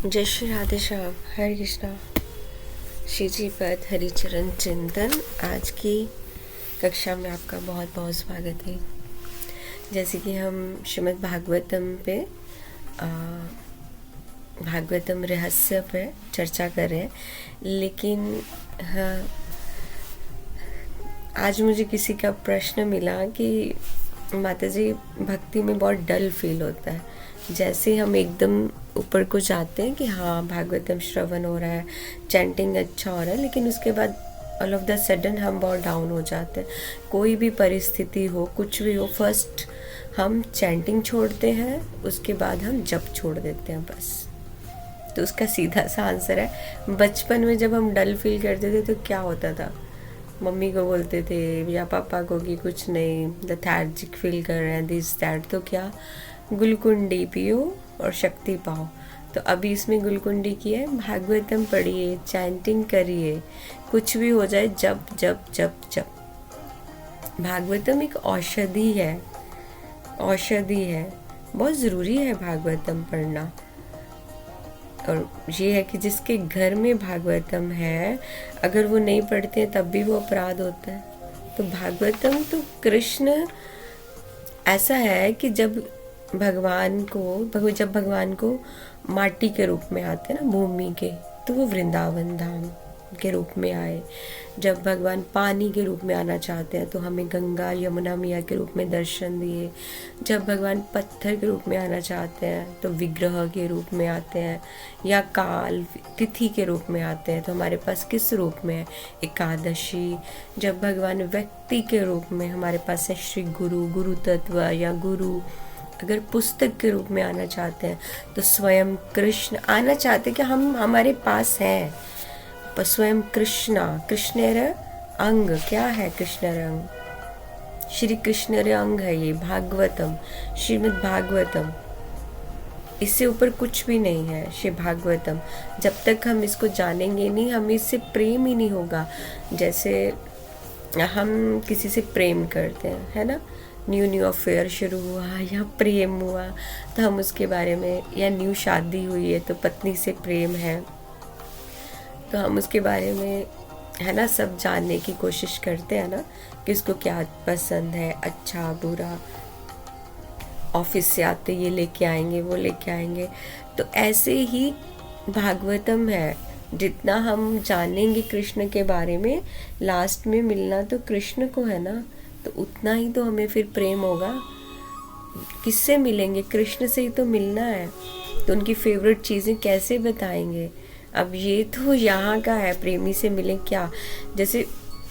जय श्री राधे श्याम। हरे कृष्णा। श्री जी पद हरिचरण चिंतन। आज की कक्षा में आपका बहुत बहुत स्वागत है। जैसे कि हम श्रीमद् भागवतम पे भागवतम रहस्य पे चर्चा कर रहे हैं, लेकिन हाँ, आज मुझे किसी का प्रश्न मिला कि माता जी भक्ति में बहुत डल फील होता है। जैसे हम एकदम ऊपर को जाते हैं कि हाँ भागवतम श्रवण हो रहा है, चैंटिंग अच्छा हो रहा है, लेकिन उसके बाद ऑल ऑफ द सडन हम बहुत डाउन हो जाते हैं। कोई भी परिस्थिति हो, कुछ भी हो, फर्स्ट हम चैंटिंग छोड़ते हैं, उसके बाद हम जप छोड़ देते हैं बस। तो उसका सीधा सा आंसर है, बचपन में जब हम डल फील करते थे तो क्या होता था, मम्मी को बोलते थे या पापा को कि कुछ नहीं, लेथार्जिक फील कर रहे हैं, दिस दैट, तो क्या गुलकुंडी पियो और शक्ति पाओ। तो अभी इसमें गुलकुंडी की है, भागवतम पढ़िए, चैंटिंग करिए, कुछ भी हो जाए, जप जप जप जप। भागवतम एक औषधि है, औषधि है, बहुत ज़रूरी है भागवतम पढ़ना। और ये है कि जिसके घर में भागवतम है, अगर वो नहीं पढ़ते हैं तब भी वो अपराध होता है। तो भागवतम तो कृष्ण ऐसा है कि जब भगवान को माटी के रूप में आते हैं ना, भूमि के, तो वो वृंदावन धाम के रूप में आए। जब भगवान पानी के रूप में आना चाहते हैं तो हमें गंगा यमुना मैया के रूप में दर्शन दिए। जब भगवान पत्थर के रूप में आना चाहते हैं तो विग्रह के रूप में आते हैं, या काल तिथि के रूप में आते हैं। तो हमारे पास किस रूप में है? एकादशी। जब भगवान व्यक्ति के रूप में हमारे पास है श्री गुरु, गुरु तत्व या गुरु। अगर पुस्तक के रूप में आना चाहते हैं तो स्वयं कृष्ण आना चाहते हैं कि हम हमारे पास हैं, पर स्वयं कृष्णेर अंग क्या है? कृष्णेर अंग, श्री कृष्णेर अंग है ये भागवतम, श्रीमद् भागवतम। इससे ऊपर कुछ भी नहीं है श्री भागवतम। जब तक हम इसको जानेंगे नहीं, हमें इससे प्रेम ही नहीं होगा। जैसे हम किसी से प्रेम करते हैं, है ना, न्यू अफेयर शुरू हुआ या प्रेम हुआ तो हम उसके बारे में, या न्यू शादी हुई है तो पत्नी से प्रेम है तो हम उसके बारे में, है ना, सब जानने की कोशिश करते हैं ना, कि उसको क्या पसंद है, अच्छा बुरा। ऑफिस से आते ये लेके आएंगे, वो लेके आएंगे। तो ऐसे ही भागवतम है, जितना हम जानेंगे कृष्ण के बारे में, लास्ट में मिलना तो कृष्ण को है ना, तो उतना ही तो हमें फिर प्रेम होगा। किससे मिलेंगे? कृष्ण से ही तो मिलना है। तो उनकी फेवरेट चीज़ें कैसे बताएंगे? अब ये तो यहाँ का है, प्रेमी से मिले क्या। जैसे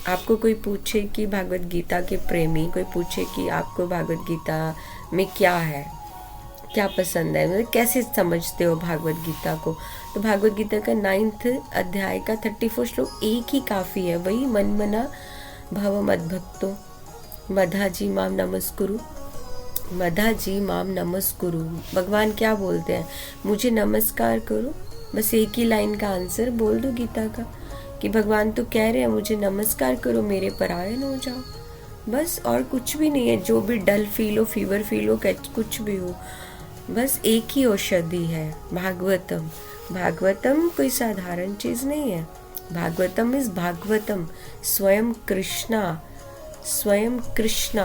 आपको कोई पूछे कि भागवत गीता के प्रेमी कोई पूछे कि आपको भागवत गीता में क्या है, क्या पसंद है, मतलब कैसे समझते हो भागवत गीता को, तो भागवत गीता का 9th अध्याय का 34 श्लोक एक ही काफ़ी है, वही मन मना भव मद्भक्तो मधाजी माम नमस्कुरु, मधाजी माम नमस्कुरु। भगवान क्या बोलते हैं? मुझे नमस्कार करो। बस एक ही लाइन का आंसर बोल दो गीता का, कि भगवान तो कह रहे हैं मुझे नमस्कार करो, मेरे परायण हो जाओ, बस। और कुछ भी नहीं है। जो भी डल फील हो, फीवर फील हो, कुछ भी हो, बस एक ही औषधि है, भागवतम। भागवतम कोई साधारण चीज़ नहीं है। भागवतम इज भागवतम, स्वयं कृष्णा, स्वयं कृष्णा।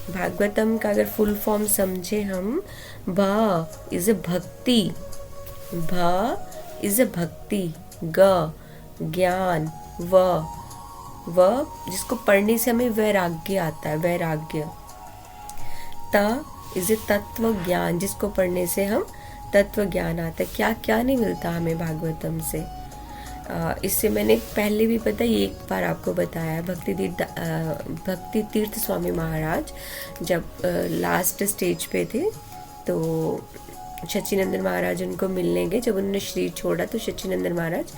भागवतम का अगर फुल फॉर्म समझे हम, भा इज ए भक्ति, भा इज ए भक्ति, ग ज्ञान, व जिसको पढ़ने से हमें वैराग्य आता है, वैराग्य। त इज ए तत्व ज्ञान, जिसको पढ़ने से हम तत्व ज्ञान आता है। क्या क्या नहीं मिलता हमें भागवतम से। इससे मैंने पहले भी पता है, एक बार आपको बताया है, भक्ति तीर्थ स्वामी महाराज जब लास्ट स्टेज पे थे तो सच्चिनंदन महाराज उनको मिलने गए। जब उन्होंने शरीर छोड़ा तो सच्चिनंदन महाराज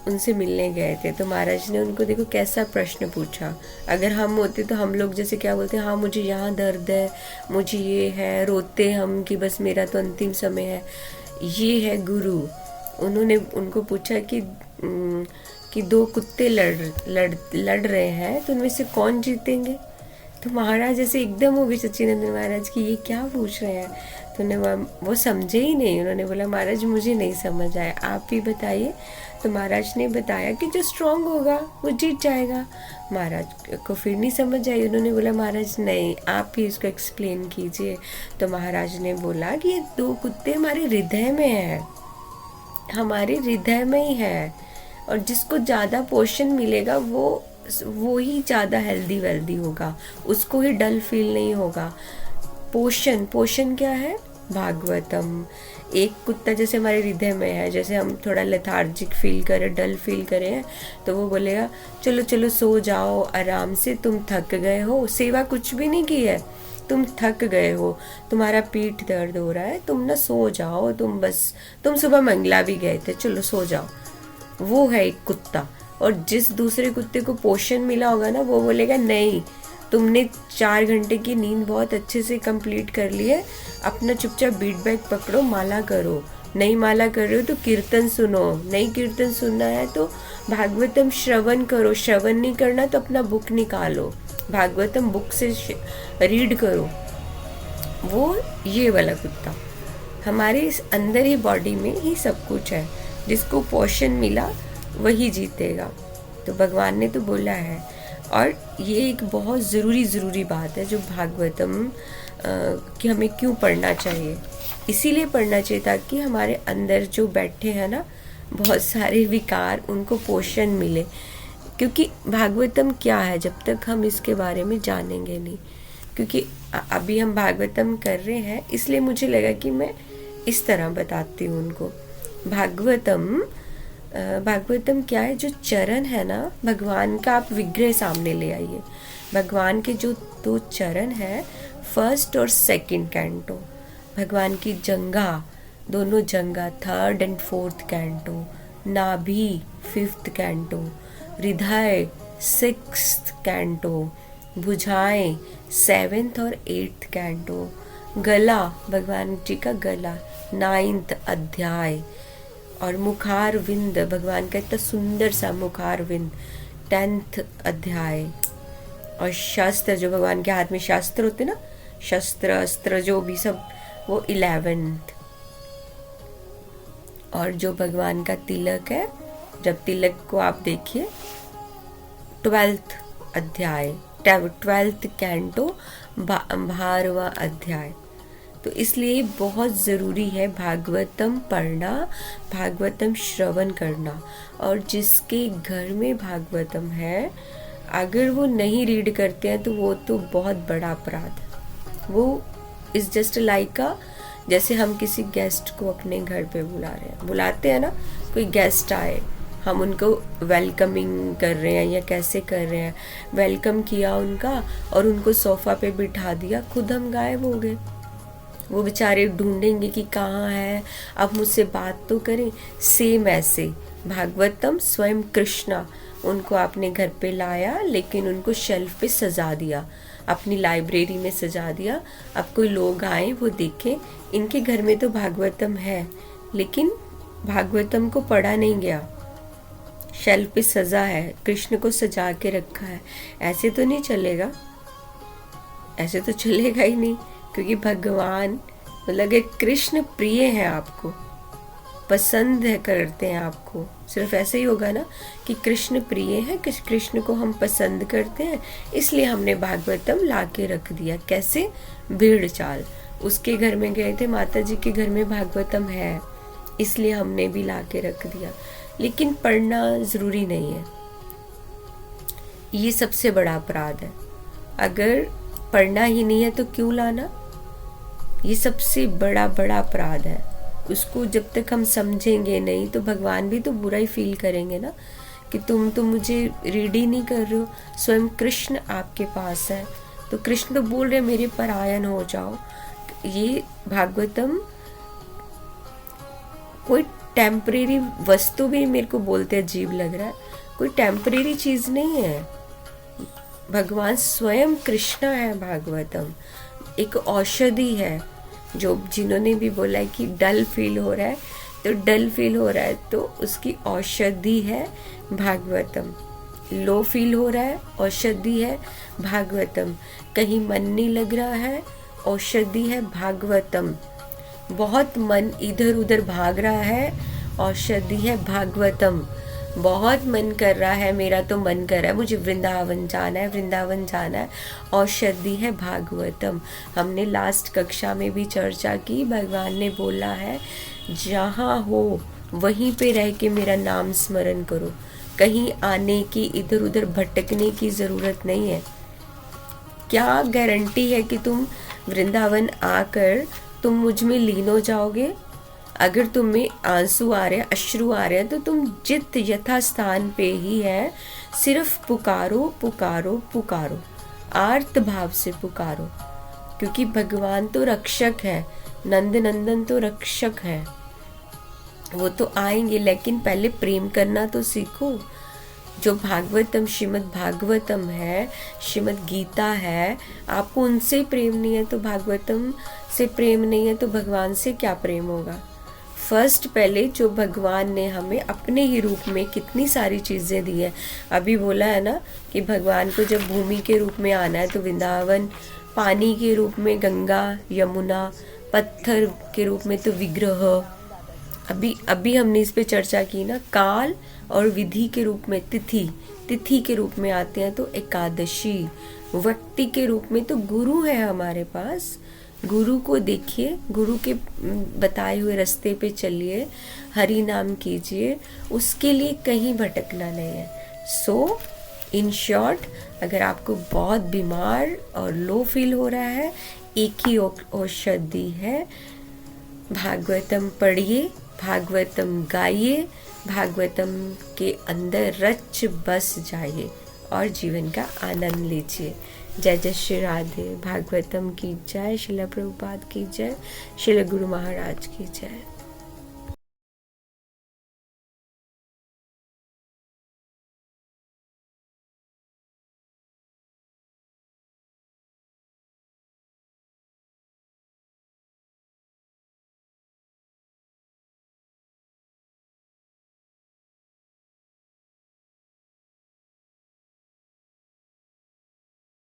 उनसे मिलने गए थे। तो महाराज ने उनको देखो कैसा प्रश्न पूछा। अगर हम होते तो हम लोग जैसे क्या बोलते हैं, हाँ मुझे यहाँ दर्द है, मुझे ये है, रोते हम कि बस मेरा तो अंतिम समय है। ये है गुरु। उन्होंने उनको पूछा कि दो कुत्ते लड़ रहे हैं तो उनमें से कौन जीतेंगे? तो महाराज ऐसे एकदम हो गए सच्चिदानंद महाराज की, ये क्या पूछ रहे हैं। तो वो समझे ही नहीं। उन्होंने बोला महाराज मुझे नहीं समझ आया, आप ही बताइए। तो महाराज ने बताया कि जो स्ट्रांग होगा वो जीत जाएगा। महाराज को फिर नहीं समझ आई। उन्होंने बोला महाराज नहीं, आप ही इसको एक्सप्लेन कीजिए। तो महाराज ने बोला कि ये 2 कुत्ते हमारे हृदय में है, हमारे हृदय में ही है, और जिसको ज़्यादा पोषण मिलेगा वो ही ज़्यादा हेल्दी वेल्दी होगा, उसको ही डल फील नहीं होगा। पोषण क्या है? भागवतम। एक कुत्ता जैसे हमारे हृदय में है, जैसे हम थोड़ा लेथार्जिक फील करें, डल फील करें, तो वो बोलेगा चलो चलो सो जाओ आराम से, तुम थक गए हो, सेवा कुछ भी नहीं की है, तुम थक गए हो, तुम्हारा पीठ दर्द हो रहा है, तुम ना सो जाओ, तुम सुबह मंगला भी गए थे, चलो सो जाओ। वो है एक कुत्ता। और जिस दूसरे कुत्ते को पोषण मिला होगा ना, वो बोलेगा नहीं, तुमने 4 घंटे की नींद बहुत अच्छे से कंप्लीट कर ली है, अपना चुपचाप बीट बैग पकड़ो, माला करो, नहीं माला कर रहे हो तो कीर्तन सुनो, नहीं कीर्तन सुनना है तो भागवतम श्रवण करो, श्रवण नहीं करना तो अपना बुक निकालो, भागवतम बुक से रीड करो। वो ये वाला कुत्ता। हमारे इस अंदर ही बॉडी में ही सब कुछ है, जिसको पोषण मिला वही जीतेगा। तो भगवान ने तो बोला है। और ये एक बहुत ज़रूरी बात है जो भागवतम कि हमें क्यों पढ़ना चाहिए। इसीलिए पढ़ना चाहिए ताकि हमारे अंदर जो बैठे हैं ना बहुत सारे विकार, उनको पोषण मिले। क्योंकि भागवतम क्या है जब तक हम इसके बारे में जानेंगे नहीं। क्योंकि अभी हम भागवतम कर रहे हैं, इसलिए मुझे लगा कि मैं इस तरह बताती हूँ उनको। भागवतम क्या है? जो चरण है ना भगवान का, आप विग्रह सामने ले आइए। भगवान के जो 2 चरण है, 1st और 2nd कैंटो, भगवान की जंघा, दोनों जंघा 3rd and 4th कैंटो, नाभि 5th कैंटो, हृदय 6th कैंटो, भुजाएं 7th और 8th कैंटो, गला, भगवान जी का गला 9th अध्याय, और मुखार विंद, भगवान का इतना सुंदर सा मुखार विंद 10th अध्याय, और शस्त्र, जो भगवान के हाथ में शस्त्र होते ना, शस्त्र अस्त्र जो भी सब, वो 11th। और जो भगवान का तिलक है, जब तिलक को आप देखिए 12th अध्याय, 12th कैंटो, 12वां अध्याय। तो इसलिए बहुत ज़रूरी है भागवतम पढ़ना, भागवतम श्रवण करना। और जिसके घर में भागवतम है, अगर वो नहीं रीड करते हैं तो वो तो बहुत बड़ा अपराध है। वो इज़ जस्ट लाइक जैसे हम किसी गेस्ट को अपने घर पे बुलाते हैं ना, कोई गेस्ट आए, हम उनको वेलकमिंग कर रहे हैं या कैसे कर रहे हैं, वेलकम किया उनका और उनको सोफ़ा पे बिठा दिया, खुद हम गायब हो गए। वो बेचारे ढूंढेंगे कि कहाँ है, अब मुझसे बात तो करें। सेम ऐसे भागवतम स्वयं कृष्णा, उनको आपने घर पे लाया लेकिन उनको शेल्फ पे सजा दिया, अपनी लाइब्रेरी में सजा दिया। अब कोई लोग आए, वो देखें इनके घर में तो भागवतम है लेकिन भागवतम को पढ़ा नहीं गया, शेल्फ पे सजा है, कृष्ण को सजा के रखा है। ऐसे तो नहीं चलेगा, ऐसे तो चलेगा ही नहीं। क्योंकि भगवान मतलब कृष्ण प्रिय है, आपको पसंद है, करते हैं आपको, सिर्फ ऐसे ही होगा ना कि कृष्ण प्रिय है, कृष्ण को हम पसंद करते हैं, इसलिए हमने भागवतम ला के रख दिया। कैसे? भीड़ चाल, उसके घर में गए थे, माता जी के घर में भागवतम है, इसलिए हमने भी ला के रख दिया। लेकिन पढ़ना जरूरी नहीं है, ये सबसे बड़ा अपराध है। अगर पढ़ना ही नहीं है तो क्यों लाना, ये सबसे बड़ा अपराध है। उसको जब तक हम समझेंगे नहीं तो भगवान भी तो बुरा ही फील करेंगे ना कि तुम तो मुझे रीड ही नहीं कर रहे हो। स्वयं कृष्ण आपके पास है तो कृष्ण तो बोल रहे मेरे परायण हो जाओ। ये भागवतम कोई टेम्परेरी वस्तु भी मेरे को बोलते अजीब लग रहा है, कोई टेम्परेरी चीज नहीं है। भगवान स्वयं कृष्ण है। भागवतम एक औषधि है। जो जिन्होंने भी बोला है कि डल फील हो रहा है, तो डल फील हो रहा है तो उसकी औषधि है भागवतम। लो फील हो रहा है, औषधि है भागवतम। कहीं मन नहीं लग रहा है, औषधि है भागवतम। बहुत मन इधर उधर भाग रहा है, औषधि है भागवतम। बहुत मन कर रहा है, मेरा तो मन कर रहा है मुझे वृंदावन जाना है, वृंदावन जाना है, औषधि है भागवतम। हमने लास्ट कक्षा में भी चर्चा की, भगवान ने बोला है जहाँ हो वहीं पे रह के मेरा नाम स्मरण करो, कहीं आने की, इधर उधर भटकने की ज़रूरत नहीं है। क्या गारंटी है कि तुम वृंदावन आकर तुम मुझ में लीन हो जाओगे? अगर तुम में आंसू आ रहे हैं, अश्रु आ रहे हैं, तो तुम जित यथा स्थान पे ही है, सिर्फ पुकारो पुकारो पुकारो, आर्त भाव से पुकारो, क्योंकि भगवान तो रक्षक है, नंद नंदन तो रक्षक है, वो तो आएंगे, लेकिन पहले प्रेम करना तो सीखो। जो भागवतम, श्रीमद् भागवतम है, श्रीमद् गीता है, आपको उनसे प्रेम नहीं है तो भागवतम से प्रेम नहीं है तो भगवान से क्या प्रेम होगा? फर्स्ट पहले जो भगवान ने हमें अपने ही रूप में कितनी सारी चीज़ें दी है। अभी बोला है ना कि भगवान को जब भूमि के रूप में आना है तो वृंदावन, पानी के रूप में गंगा यमुना, पत्थर के रूप में तो विग्रह, अभी हमने इस पे चर्चा की ना, काल और विधि के रूप में तिथि के रूप में आते हैं तो एकादशी, व्यक्ति के रूप में तो गुरु है हमारे पास। गुरु को देखिए, गुरु के बताए हुए रास्ते पे चलिए, हरि नाम कीजिए, उसके लिए कहीं भटकना नहीं है। सो इन शॉर्ट, अगर आपको बहुत बीमार और लो फील हो रहा है, एक ही औषधि है, भागवतम पढ़िए, भागवतम गाइए, भागवतम के अंदर रच बस जाइए और जीवन का आनंद लीजिए। जय जय श्री राधे। भागवतम की जय, श्रील प्रभुपाद की जय, श्रील गुरु महाराज की जय।